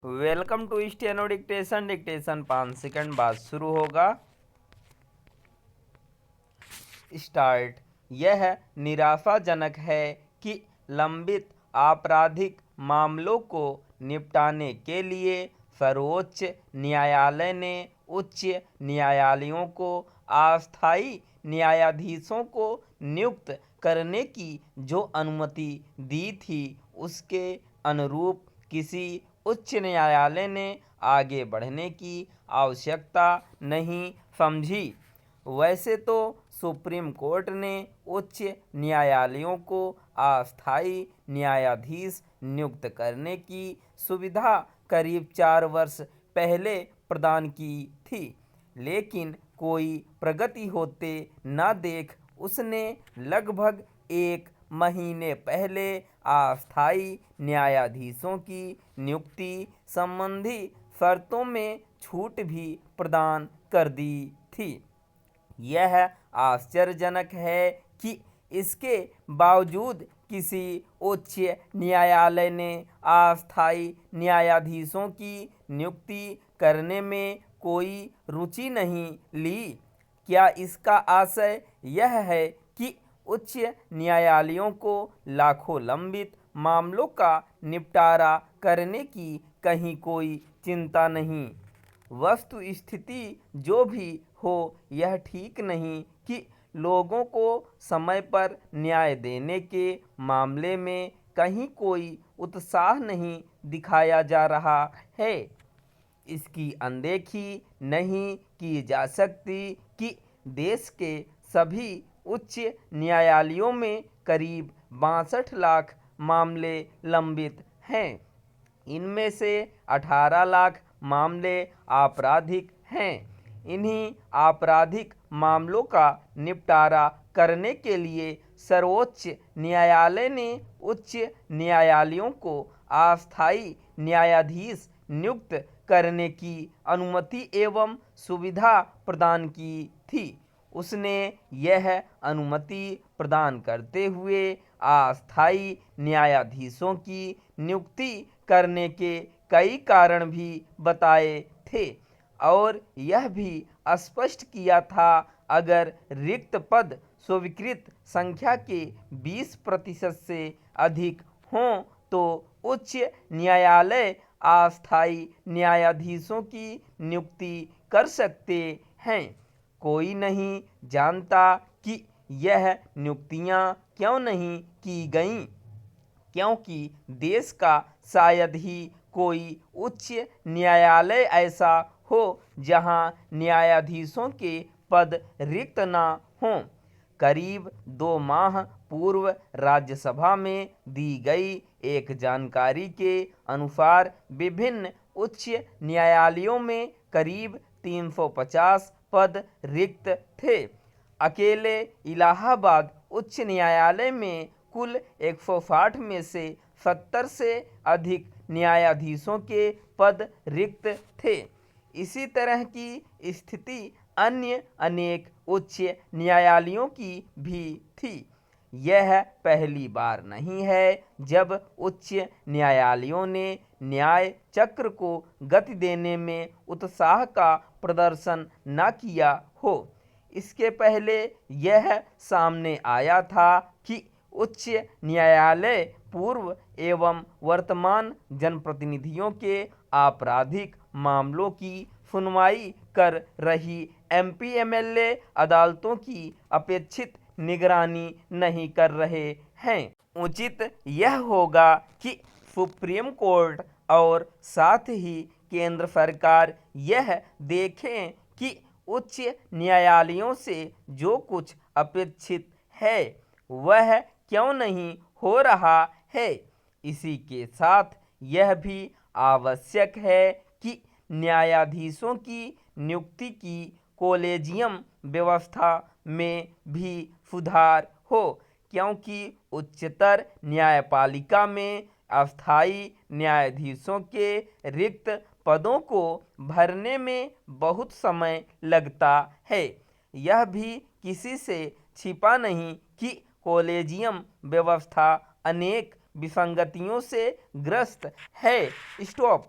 Welcome to steno dictation. Dictation 5 second बाद शुरू होगा। स्टार्ट। यह निराशाजनक है कि लंबित आपराधिक मामलों को निपटाने के लिए सर्वोच्च न्यायालय ने उच्च न्यायालयों को अस्थायी न्यायाधीशों को नियुक्त करने की जो अनुमति दी थी, उसके अनुरूप किसी उच्च न्यायालय ने आगे बढ़ने की आवश्यकता नहीं समझी। वैसे तो सुप्रीम कोर्ट ने उच्च न्यायालयों को अस्थायी न्यायाधीश नियुक्त करने की सुविधा करीब 4 वर्ष पहले प्रदान की थी, लेकिन कोई प्रगति होते न देख उसने लगभग 1 महीने पहले अस्थायी न्यायाधीशों की नियुक्ति संबंधी शर्तों में छूट भी प्रदान कर दी थी। यह आश्चर्यजनक है कि इसके बावजूद किसी उच्च न्यायालय ने अस्थायी न्यायाधीशों की नियुक्ति करने में कोई रुचि नहीं ली। क्या इसका आशय यह है कि उच्च न्यायालयों को लाखों लंबित मामलों का निपटारा करने की कहीं कोई चिंता नहीं? वस्तुस्थिति जो भी हो, यह ठीक नहीं कि लोगों को समय पर न्याय देने के मामले में कहीं कोई उत्साह नहीं दिखाया जा रहा है। इसकी अनदेखी नहीं की जा सकती कि देश के सभी उच्च न्यायालयों में करीब 62 लाख मामले लंबित हैं। इनमें से 18 लाख मामले आपराधिक हैं। इन्हीं आपराधिक मामलों का निपटारा करने के लिए सर्वोच्च न्यायालय ने उच्च न्यायालयों को अस्थायी न्यायाधीश नियुक्त करने की अनुमति एवं सुविधा प्रदान की थी। उसने यह अनुमति प्रदान करते हुए अस्थायी न्यायाधीशों की नियुक्ति करने के कई कारण भी बताए थे और यह भी स्पष्ट किया था, अगर रिक्त पद स्वीकृत संख्या के 20% से अधिक हों तो उच्च न्यायालय अस्थायी न्यायाधीशों की नियुक्ति कर सकते हैं। कोई नहीं जानता कि यह नियुक्तियां क्यों नहीं की गईं, क्योंकि देश का शायद ही कोई उच्च न्यायालय ऐसा हो जहां न्यायाधीशों के पद रिक्त न हों। करीब 2 माह पूर्व राज्यसभा में दी गई एक जानकारी के अनुसार विभिन्न उच्च न्यायालयों में करीब 350 पद रिक्त थे। अकेले इलाहाबाद उच्च न्यायालय में कुल 160 में से 70 से अधिक न्यायाधीशों के पद रिक्त थे। इसी तरह की स्थिति अन्य अनेक उच्च न्यायालयों की भी थी। यह पहली बार नहीं है जब उच्च न्यायालयों ने न्याय चक्र को गति देने में उत्साह का प्रदर्शन न किया हो। इसके पहले यह सामने आया था कि उच्च न्यायालय पूर्व एवं वर्तमान जनप्रतिनिधियों के आपराधिक मामलों की सुनवाई कर रही एमपी-एमएलए अदालतों की अपेक्षित निगरानी नहीं कर रहे हैं। उचित यह होगा कि सुप्रीम कोर्ट और साथ ही केंद्र सरकार यह देखें कि उच्च न्यायालयों से जो कुछ अपेक्षित है वह क्यों नहीं हो रहा है। इसी के साथ यह भी आवश्यक है कि न्यायाधीशों की नियुक्ति की कॉलेजियम व्यवस्था में भी सुधार हो, क्योंकि उच्चतर न्यायपालिका में अस्थायी न्यायाधीशों के रिक्त पदों को भरने में बहुत समय लगता है। यह भी किसी से छिपा नहीं कि कॉलेजियम व्यवस्था अनेक विसंगतियों से ग्रस्त है। स्टॉप।